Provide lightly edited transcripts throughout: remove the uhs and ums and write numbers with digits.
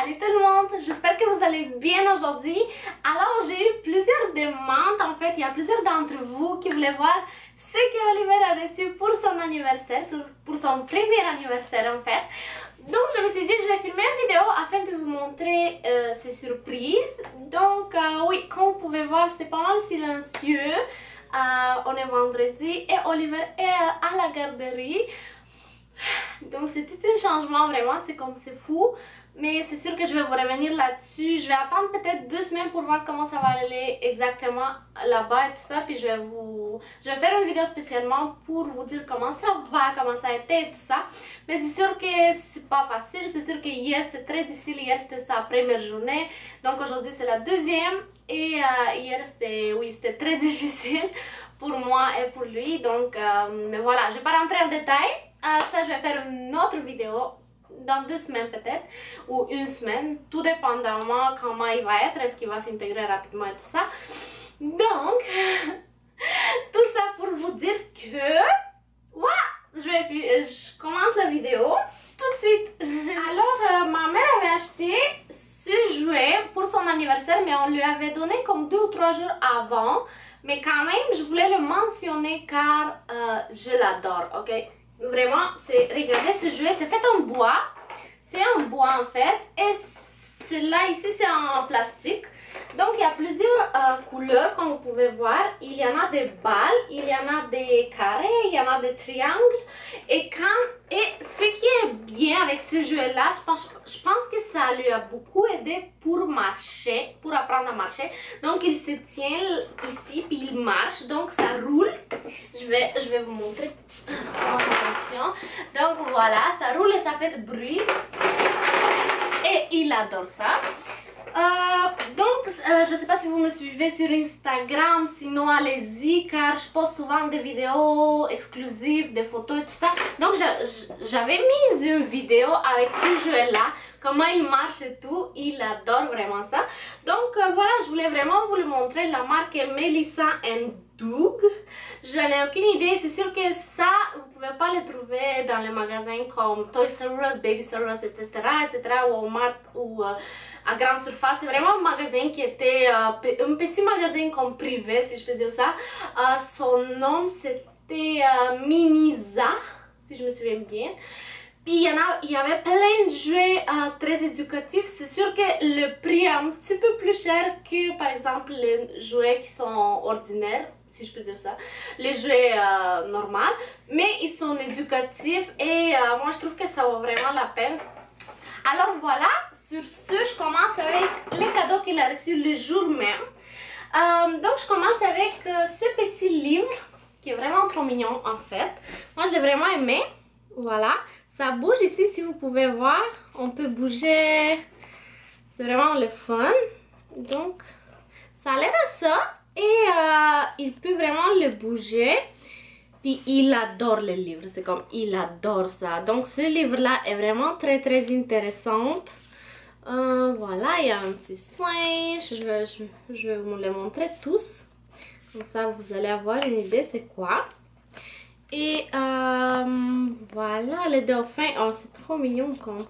Salut tout le monde, j'espère que vous allez bien aujourd'hui. Alors j'ai eu plusieurs demandes, en fait il y a plusieurs d'entre vous qui voulaient voir ce que Oliver a reçu pour son anniversaire, pour son premier anniversaire en fait. Donc je me suis dit je vais filmer une vidéo afin de vous montrer ces surprises. Donc oui, comme vous pouvez voir c'est pas mal silencieux. On est vendredi et Oliver est à la garderie. Donc c'est tout un changement vraiment, c'est comme c'est fou. Mais c'est sûr que je vais vous revenir là-dessus. Je vais attendre peut-être 2 semaines pour voir comment ça va aller exactement là-bas et tout ça. Puis je vais faire une vidéo spécialement pour vous dire comment ça va, comment ça a été et tout ça. Mais c'est sûr que c'est pas facile. C'est sûr que hier c'était très difficile. Hier c'était sa première journée. Donc aujourd'hui c'est la deuxième. Et hier c'était très difficile pour moi et pour lui. Donc mais voilà, je vais pas rentrer en détail. Ça je vais faire une autre vidéo dans 2 semaines peut-être, ou 1 semaine, tout dépendamment comment il va être, est-ce qu'il va s'intégrer rapidement et tout ça. Donc, tout ça pour vous dire que, voilà, je commence la vidéo tout de suite. Alors, ma mère avait acheté ce jouet pour son anniversaire, mais on lui avait donné comme 2 ou 3 jours avant. Mais quand même, je voulais le mentionner car je l'adore, ok? Vraiment, regardez ce jouet, c'est fait en bois. C'est en bois en fait. Et celui-là ici, c'est en plastique. Donc, il y a plusieurs couleurs comme vous pouvez voir. Il y en a des balles, il y en a des carrés, il y en a des triangles. Et ce qui est bien avec ce jouet-là, je pense que ça lui a beaucoup aidé pour marcher, pour apprendre à marcher. Donc, il se tient ici, puis il marche. Donc, ça roule. Je vais vous montrer comment ça fonctionne. Donc, voilà, ça roule et ça fait du bruit. Et il adore ça. Je sais pas si vous me suivez sur Instagram, sinon allez-y car je poste souvent des vidéos exclusives, des photos et tout ça. Donc j'avais mis une vidéo avec ce jouet là, comment il marche et tout, il adore vraiment ça. Donc voilà, je voulais vraiment vous le montrer, la marque est Melissa & Doug. Je n'ai aucune idée, c'est sûr que ça, vous pouvez pas le trouver dans les magasins comme Toys R Us, Baby R Us, etc. Walmart ou à grande surface. C'est vraiment un magasin qui était un petit magasin comme privé, si je peux dire ça. Son nom c'était Miniza, si je me souviens bien. Puis il y avait plein de jouets très éducatifs. C'est sûr que le prix est un petit peu plus cher que par exemple les jouets qui sont ordinaires, si je peux dire ça, les jouets normaux, mais ils sont éducatifs et moi je trouve que ça vaut vraiment la peine. Alors voilà, sur ce je commence avec les cadeaux qu'il a reçus le jour même. Donc je commence avec ce petit livre qui est vraiment trop mignon en fait. Moi je l'ai vraiment aimé, voilà. Ça bouge ici, si vous pouvez voir, on peut bouger, c'est vraiment le fun. Donc ça a l'air à ça. Et il peut vraiment le bouger. Puis il adore les livres. C'est comme il adore ça. Donc ce livre-là est vraiment très très intéressant. Voilà, il y a un petit singe. Je vais vous les montrer tous. Comme ça vous allez avoir une idée c'est quoi. Et voilà, les dauphins. Oh, c'est trop mignon comme.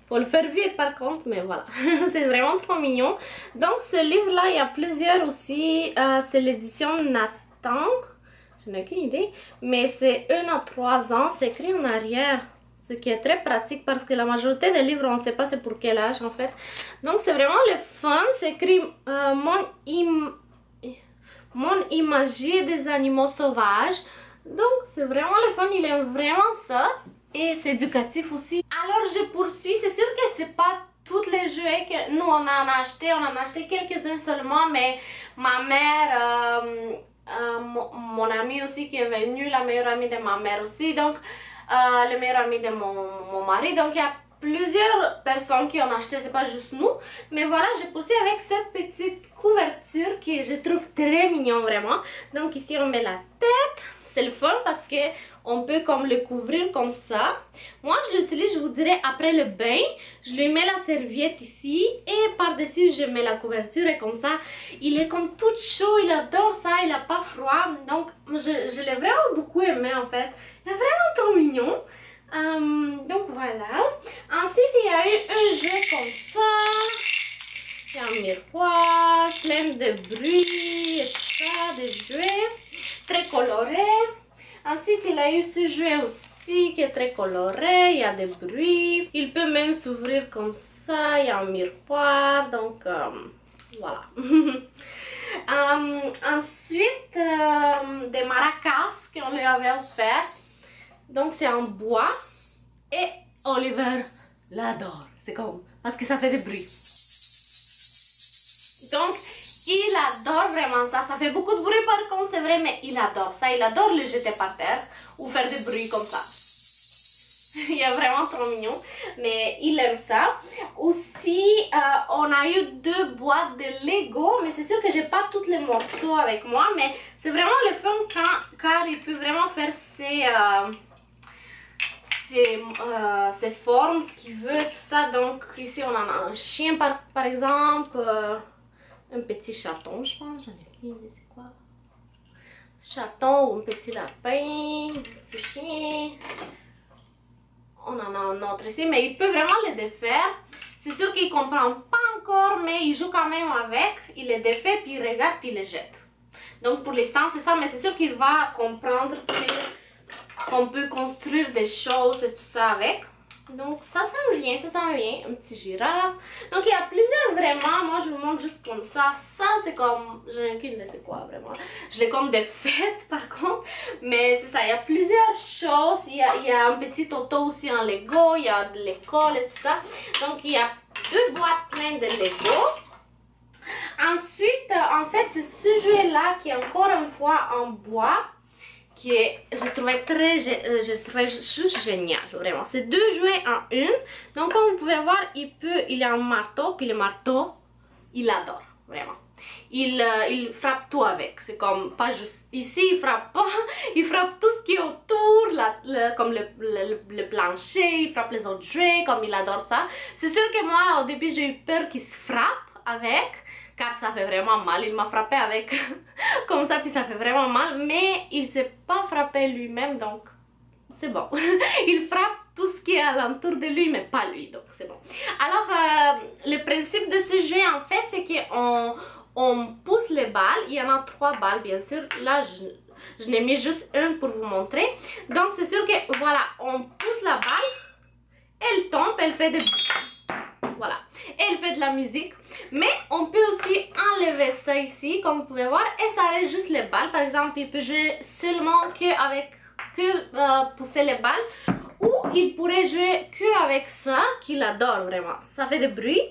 Faut le faire vite par contre, mais voilà. C'est vraiment trop mignon. Donc ce livre-là, il y a plusieurs aussi. C'est l'édition Nathan. Je n'ai aucune idée. Mais c'est 1 à 3 ans. C'est écrit en arrière. Ce qui est très pratique parce que la majorité des livres, on ne sait pas c'est pour quel âge en fait. Donc c'est vraiment le fun. C'est écrit Mon imagier des animaux sauvages. Donc c'est vraiment le fun. Il aime vraiment ça. Et c'est éducatif aussi. Alors je poursuis, c'est sûr que c'est pas tous les jouets que nous on en a acheté quelques-uns seulement, mais ma mère, mon amie aussi qui est venue, la meilleure amie de ma mère aussi, donc le meilleur ami de mon mari, donc il y a plusieurs personnes qui ont acheté, c'est pas juste nous, mais voilà, je poursuis avec cette petite couverture que je trouve très mignon vraiment. Donc ici on met la tête. C'est le fun parce que on peut comme le couvrir comme ça. Moi je l'utilise, je vous dirais après le bain. Je lui mets la serviette ici et par dessus je mets la couverture et comme ça il est comme tout chaud, il adore ça, il n'a pas froid. Donc je l'ai vraiment beaucoup aimé en fait. Il est vraiment trop mignon. Donc voilà. Ensuite il y a eu un jeu comme ça. miroir, plein de bruit et tout ça, des jouets très colorés. Ensuite, il a eu ce jouet aussi qui est très coloré, il y a des bruits. Il peut même s'ouvrir comme ça, il y a un miroir, donc voilà. Ensuite, des maracas qu'on lui avait offert. Donc c'est en bois et Oliver l'adore. C'est comme parce que ça fait des bruits. Donc il adore vraiment ça. Ça fait beaucoup de bruit par contre, c'est vrai, mais il adore ça. Il adore le jeter par terre ou faire des bruits comme ça. Il est vraiment trop mignon, mais il aime ça. Aussi, on a eu 2 boîtes de Lego, mais c'est sûr que j'ai pas tous les morceaux avec moi, mais c'est vraiment le fun car il peut vraiment faire ses formes, ce qu'il veut, tout ça. Donc ici on en a un chien par exemple, un petit chaton je pense, j'en ai aucune idée c'est quoi. Chaton ou un petit lapin, un petit chien. On en a un autre ici, mais il peut vraiment les défaire. C'est sûr qu'il comprend pas encore, mais il joue quand même avec. Il les défait, puis il regarde, puis il les jette. Donc pour l'instant c'est ça, mais c'est sûr qu'il va comprendre qu'on peut construire des choses et tout ça avec. Donc ça s'en vient, ça s'en vient. Un petit girafe. Donc il y a plusieurs vraiment. Moi je vous montre juste comme ça. Ça c'est comme, j'ai aucune idée c'est quoi vraiment. Je l'ai comme défaite par contre. Mais c'est ça, il y a plusieurs choses. Il y a un petit auto aussi en Lego. Il y a de l'école et tout ça. Donc il y a 2 boîtes pleines de Lego. Ensuite, en fait c'est ce jouet là qui est encore une fois en bois. Je trouvais juste génial, vraiment. C'est 2 jouets en une. Donc comme vous pouvez voir, il a un marteau, puis le marteau, il adore, vraiment. Il frappe tout avec, c'est comme pas juste, ici il frappe pas, il frappe tout ce qui est autour, comme le plancher, il frappe les autres jouets, comme il adore ça. C'est sûr que moi au début j'ai eu peur qu'il se frappe avec, car ça fait vraiment mal. Il m'a frappé avec comme ça, puis ça fait vraiment mal, mais il s'est pas frappé lui-même, donc c'est bon. Il frappe tout ce qui est alentour de lui, mais pas lui, donc c'est bon. Alors le principe de ce jeu en fait c'est qu'on pousse les balles. Il y en a 3 balles bien sûr. Là je n'ai mis juste une pour vous montrer. Donc c'est sûr que voilà, on pousse la balle, elle tombe, elle fait des bruits. Voilà, et elle fait de la musique. Mais on peut aussi enlever ça ici, comme vous pouvez voir, et ça reste juste les balles. Par exemple, il peut jouer seulement pousser les balles, ou il pourrait jouer que avec ça, qu'il adore vraiment. Ça fait des bruits.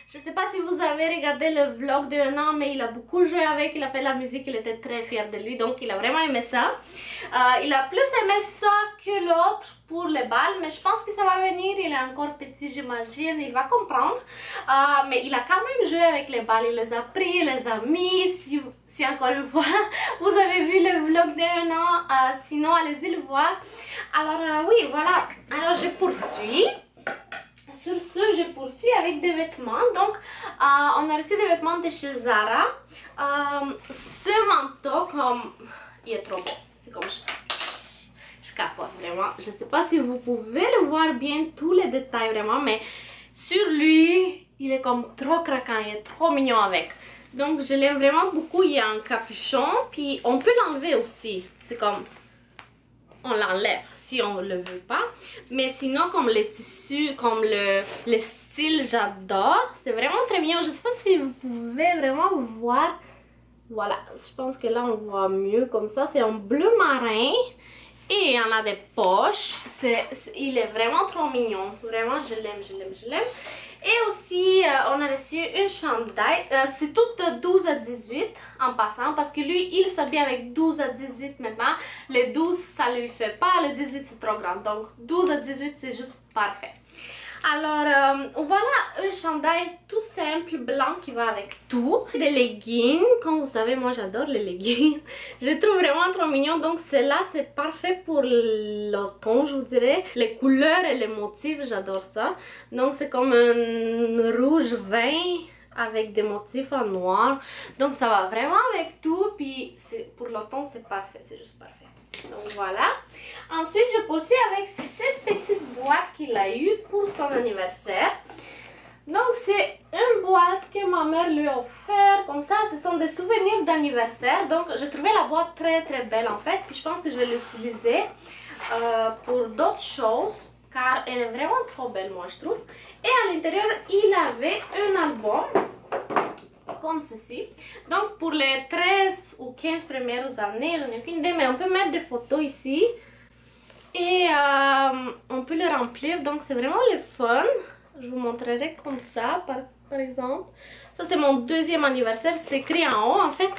Je sais pas si vous avez regardé le vlog de un an, mais il a beaucoup joué avec, il a fait de la musique, il était très fier de lui, donc il a vraiment aimé ça. Il a plus aimé ça que l'autre pour les balles, mais je pense que ça va venir, il est encore petit j'imagine, il va comprendre. Mais il a quand même joué avec les balles, il les a pris, il les a mis. Si encore une fois vous avez vu le vlog de un an, sinon allez-y le voir. Alors oui, voilà, alors je poursuis. Sur ce, je poursuis avec des vêtements. Donc, on a reçu des vêtements de chez Zara. Ce manteau, il est trop beau. C'est comme je capote vraiment. Je ne sais pas si vous pouvez le voir bien, tous les détails vraiment, mais sur lui, il est comme trop craquant, il est trop mignon avec. Donc, je l'aime vraiment beaucoup. Il y a un capuchon, puis on peut l'enlever aussi. C'est comme, on l'enlève si on le veut pas, mais sinon comme les tissus, comme le style, j'adore. C'est vraiment très mignon. Je sais pas si vous pouvez vraiment voir. Voilà, je pense que là on voit mieux comme ça. C'est en bleu marin et il y en a des poches. Il est vraiment trop mignon. Vraiment, je l'aime, je l'aime, je l'aime. Et aussi, on a reçu une chandail. C'est toutes de 12 à 18 en passant, parce que lui, il s'habille avec 12 à 18 maintenant. Les 12, ça lui fait pas. Le 18, c'est trop grand. Donc, 12 à 18, c'est juste parfait. Alors, voilà un chandail tout simple, blanc, qui va avec tout. Des leggings. Comme vous savez, moi, j'adore les leggings. Je les trouve vraiment trop mignons. Donc, celle-là, c'est parfait pour l'automne, je vous dirais. Les couleurs et les motifs, j'adore ça. Donc, c'est comme un rouge vin avec des motifs en noir. Donc, ça va vraiment avec tout. Puis, pour l'automne, c'est parfait. C'est juste parfait. Donc, voilà. Ensuite, je poursuis avec cette petite boîte qui qu'il a eu pour son anniversaire. Donc c'est une boîte que ma mère lui a offert, comme ça, ce sont des souvenirs d'anniversaire. Donc j'ai trouvé la boîte très belle en fait, puis je pense que je vais l'utiliser pour d'autres choses, car elle est vraiment trop belle moi je trouve. Et à l'intérieur il avait un album comme ceci. Donc pour les 13 ou 15 premières années, je n'ai aucune idée, mais on peut mettre des photos ici. Et on peut le remplir, donc c'est vraiment le fun. Je vous montrerai comme ça, par exemple. Ça c'est mon deuxième anniversaire, c'est écrit en haut en fait,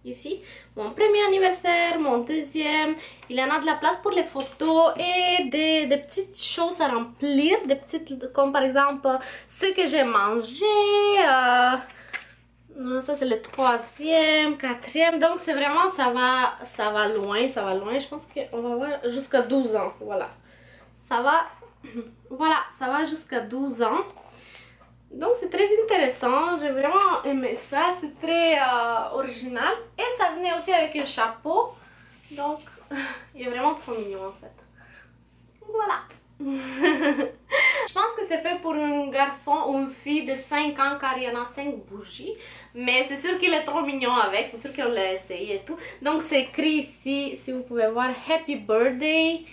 ici. Mon premier anniversaire, mon deuxième. Il y en a de la place pour les photos et des petites choses à remplir. Des petites, comme par exemple, ce que j'ai mangé. Ça c'est le troisième, quatrième. Donc c'est vraiment, ça va loin. Je pense qu'on va voir jusqu'à 12 ans, voilà. Ça va jusqu'à 12 ans. Donc c'est très intéressant, j'ai vraiment aimé ça, c'est très original. Et ça venait aussi avec un chapeau. Donc il est vraiment trop mignon en fait. Voilà. Je pense que c'est fait pour un garçon ou une fille de 5 ans car il y en a 5 bougies. Mais c'est sûr qu'il est trop mignon avec, c'est sûr qu'on l'a essayé et tout. Donc c'est écrit ici, si vous pouvez voir, Happy Birthday,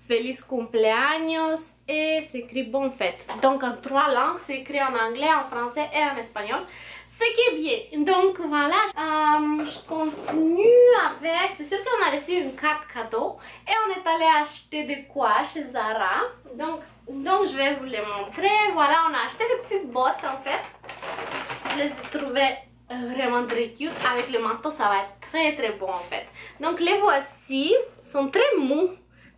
Feliz Cumpleaños, et c'est écrit Bonne Fête. Donc en 3 langues, c'est écrit en anglais, en français et en espagnol. Ce qui est bien. Donc voilà, je continue avec, c'est sûr qu'on a reçu une carte cadeau et on est allé acheter de quoi chez Zara. Donc je vais vous les montrer. Voilà, on a acheté des petites bottes en fait. Je les ai trouvées vraiment très cute. Avec le manteau, ça va être très bon en fait. Donc les voici, sont très mous.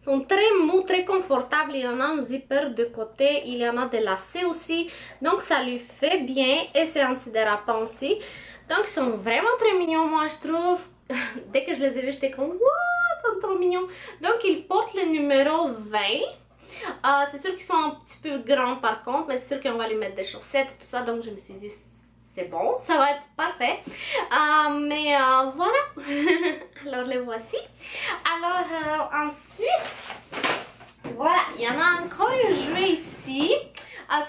Sont très mous, très confortables. Il y en a un zipper de côté, il y en a des lacets aussi, donc ça lui fait bien et c'est antidérapant aussi. Donc ils sont vraiment très mignons moi je trouve. Dès que je les ai vus j'étais comme wow, ils sont trop mignons. Donc ils portent le numéro 20. C'est sûr qu'ils sont un petit peu grands par contre, mais c'est sûr qu'on va lui mettre des chaussettes et tout ça, donc je me suis dit c'est bon, ça va être parfait. Mais voilà. Alors les voici. Alors ensuite, voilà, il y en a encore un jouet ici.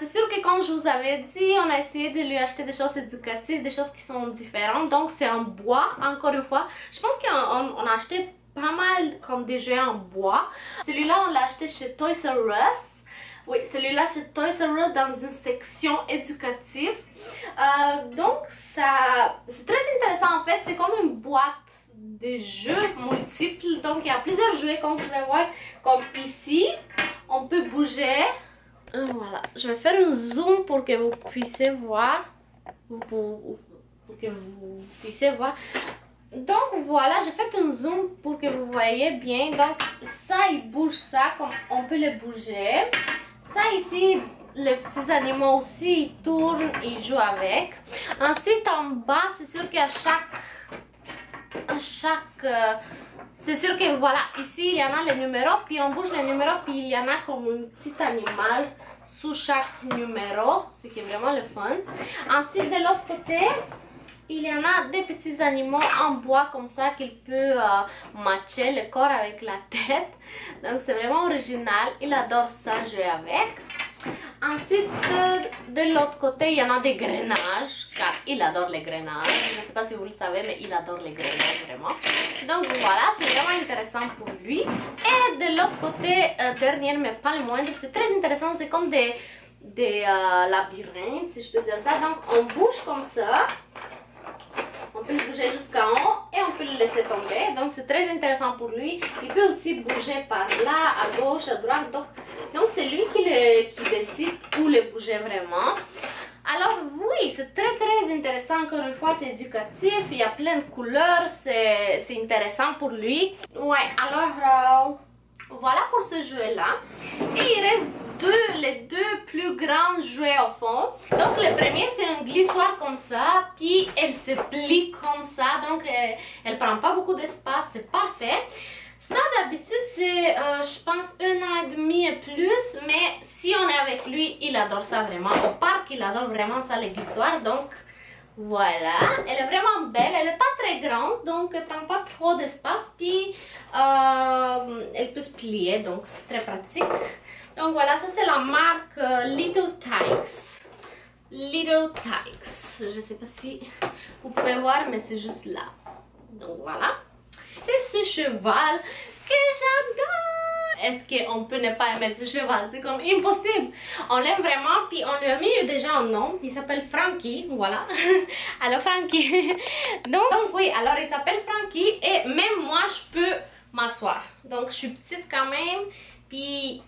C'est sûr que comme je vous avais dit, on a essayé de lui acheter des choses éducatives, des choses qui sont différentes. Donc c'est en bois, encore une fois. Je pense qu'on a acheté pas mal comme des jouets en bois. Celui-là on l'a acheté chez Toys R Us. Oui, celui-là chez Toys R Us dans une section éducative. Donc ça, c'est très intéressant en fait, c'est comme une boîte de jeux multiples. Donc il y a plusieurs jouets comme vous pouvez voir, comme ici, on peut bouger. Voilà, je vais faire un zoom pour que vous puissiez voir. Pour que vous puissiez voir. Donc voilà, j'ai fait un zoom pour que vous voyez bien. Donc ça, il bouge ça, comme on peut le bouger. Ça ici, les petits animaux aussi, ils tournent, ils jouent avec. Ensuite en bas, c'est sûr qu'à c'est sûr que voilà, ici il y en a les numéros, puis on bouge les numéros, puis il y en a comme un petit animal sous chaque numéro, ce qui est vraiment le fun. Ensuite de l'autre côté, il y en a des petits animaux en bois comme ça qu'il peut matcher le corps avec la tête. Donc c'est vraiment original, il adore ça, jouer avec. Ensuite de l'autre côté il y en a des grenages, car il adore les grenages. Je ne sais pas si vous le savez, mais il adore les grenages vraiment. Donc voilà, c'est vraiment intéressant pour lui. Et de l'autre côté, dernier mais pas le moindre, c'est très intéressant, c'est comme des labyrinthes si je peux dire ça. Donc on bouge comme ça. On peut le bouger jusqu'en haut et on peut le laisser tomber. Donc c'est très intéressant pour lui. Il peut aussi bouger par là, à gauche, à droite. Donc c'est lui qui décide où le bouger vraiment. Alors oui, c'est très intéressant. Encore une fois, c'est éducatif. Il y a plein de couleurs. C'est intéressant pour lui. Ouais, alors voilà pour ce jouet-là. Et il reste les deux plus grands jouets au fond. Donc le premier c'est un glissoire comme ça, puis elle se plie comme ça, donc elle prend pas beaucoup d'espace, c'est parfait. Ça d'habitude c'est je pense 1 an et demi et plus, mais si on est avec lui il adore ça vraiment. Au parc il adore vraiment ça les glissoires, donc Voilà, elle est vraiment belle, elle n'est pas très grande, donc elle prend pas trop d'espace, puis elle peut se plier, donc c'est très pratique. Donc voilà, ça c'est la marque Little Tikes. Little Tikes, je sais pas si vous pouvez voir, mais c'est juste là. Donc voilà, c'est ce cheval que j'adore. Est-ce qu'on peut ne pas aimer ce cheval? C'est comme impossible. On l'aime vraiment, puis on lui a mis déjà un nom. Il s'appelle Frankie, voilà. Alors Frankie. donc oui, alors il s'appelle Frankie et même moi je peux m'asseoir. Donc je suis petite quand même, puis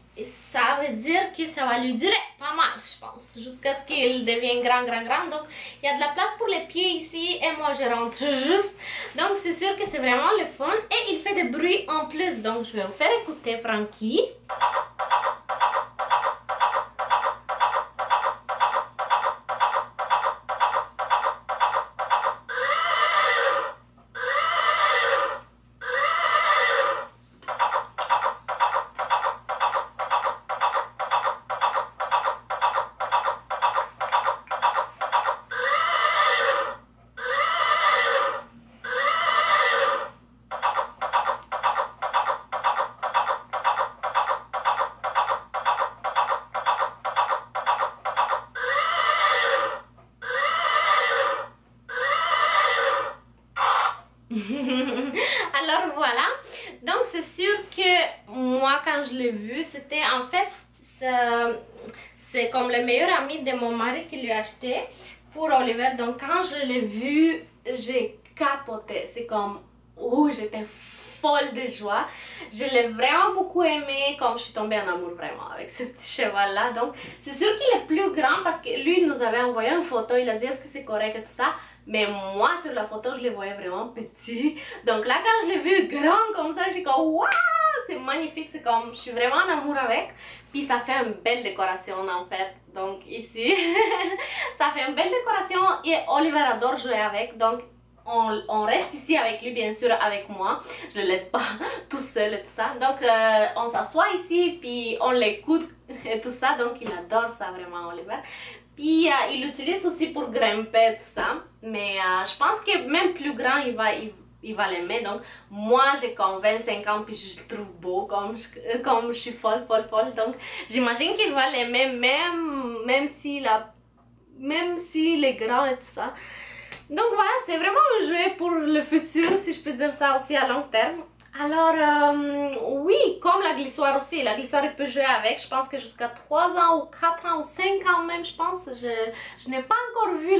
ça veut dire que ça va lui durer pas mal, je pense, jusqu'à ce qu'il devienne grand. Donc il y a de la place pour les pieds ici et moi je rentre juste. Donc c'est sûr que c'est vraiment le fun et il fait des bruits en plus. Donc je vais vous faire écouter Frankie. Alors voilà, donc c'est sûr que moi quand je l'ai vu, c'était en fait, c'est comme le meilleur ami de mon mari qui lui a acheté pour Oliver. Donc quand je l'ai vu, j'ai capoté, c'est comme, oh, j'étais folle de joie. Je l'ai vraiment beaucoup aimé, comme je suis tombée en amour vraiment avec ce petit cheval là. Donc c'est sûr qu'il est plus grand parce que lui il nous avait envoyé une photo, il a dit est-ce que c'est correct et tout ça. Mais moi sur la photo je le voyais vraiment petit. Donc là quand je l'ai vu grand comme ça, j'ai comme waouh, c'est magnifique, c'est comme je suis vraiment en amour avec. Puis ça fait une belle décoration en fait. Donc ici ça fait une belle décoration et Oliver adore jouer avec. Donc on reste ici avec lui, bien sûr, avec moi. Je le laisse pas tout seul et tout ça. Donc on s'assoit ici, puis on l'écoute et tout ça. Donc il adore ça vraiment, Oliver. Puis il l'utilise aussi pour grimper et tout ça. Mais je pense que même plus grand, il va l'aimer. Donc moi j'ai comme 25 ans, puis je le trouve beau, comme je suis folle. Donc j'imagine qu'il va l'aimer même s'il est grand et tout ça. Donc voilà, c'est vraiment un jouet pour le futur, si je peux dire ça aussi à long terme. Alors oui, comme la glissoire aussi, la glissoire il peut jouer avec, je pense que jusqu'à 3 ans ou 4 ans ou 5 ans même, je pense. Je n'ai pas encore vu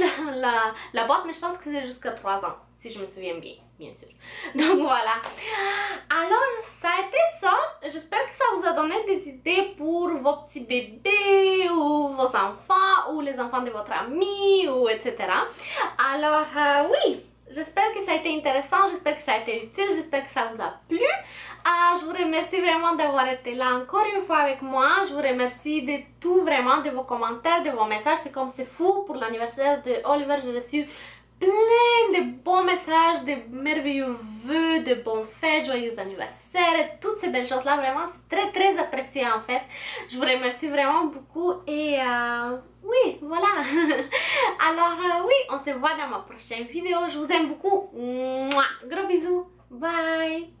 la boîte, mais je pense que c'est jusqu'à 3 ans, si je me souviens bien sûr. Donc voilà. Alors ça a été ça. J'espère que ça vous a donné des idées pour vos petits bébés ou vos enfants ou les enfants de votre ami ou etc. Alors oui, j'espère que ça a été intéressant, j'espère que ça a été utile, j'espère que ça vous a plu. Je vous remercie vraiment d'avoir été là encore une fois avec moi. Je vous remercie de tout, vraiment, de vos commentaires, de vos messages. C'est comme c'est fou, pour l'anniversaire de Oliver, j'ai reçu plein de bons messages, de merveilleux vœux, de bons fêtes, joyeux anniversaire, et toutes ces belles choses là, vraiment c'est très apprécié en fait. Je vous remercie vraiment beaucoup et oui, voilà. Alors oui, on se voit dans ma prochaine vidéo. Je vous aime beaucoup. Mouah, gros bisous. Bye.